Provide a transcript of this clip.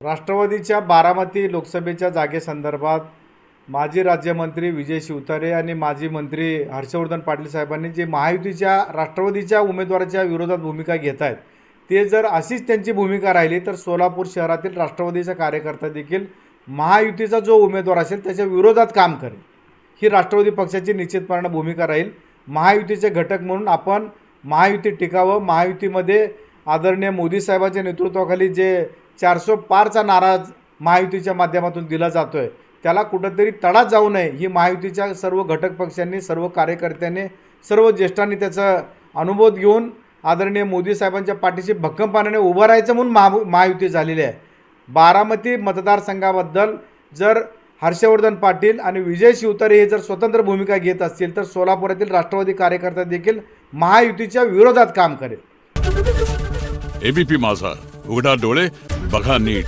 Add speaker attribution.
Speaker 1: राष्ट्रवादीच्या बारामती लोकसभेच्या जागेसंदर्भात माजी राज्यमंत्री विजय शिवतारे आणि माजी मंत्री हर्षवर्धन पाटील साहेबांनी जे महायुतीच्या राष्ट्रवादीच्या उमेदवाराच्या विरोधात भूमिका घेत आहेत ते जर अशीच त्यांची भूमिका राहिली तर सोलापूर शहरातील राष्ट्रवादीचा कार्यकर्ता देखील महायुतीचा जो उमेदवार असेल त्याच्या विरोधात काम करेल। ही राष्ट्रवादी पक्षाची निश्चितपणे भूमिका राहील। महायुतीचे घटक म्हणून आपण महायुती टिकावं, महायुतीमध्ये आदरणीय मोदी साहेबांच्या नेतृत्वाखाली जे 400 पारचा नारा महायुतीच्या माध्यमातून दिला जातोय त्याला कुठंतरी तडा जाऊ नये ही महायुतीच्या सर्व घटक पक्षांनी, सर्व कार्यकर्त्यांनी, सर्व ज्येष्ठांनी त्याचा अनुभव घेऊन आदरणीय मोदी साहेबांच्या पाठीशी भक्कमपणाने उभं राहायचं म्हणून महायुती झालेली आहे। बारामती मतदारसंघाबद्दल जर हर्षवर्धन पाटील आणि विजय शिवतारे हे जर स्वतंत्र भूमिका घेत असतील तर सोलापुरातील राष्ट्रवादी कार्यकर्ता देखील महायुतीच्या विरोधात काम करेल।
Speaker 2: एबीपी माझा, उघडा डोळे बघा नीट।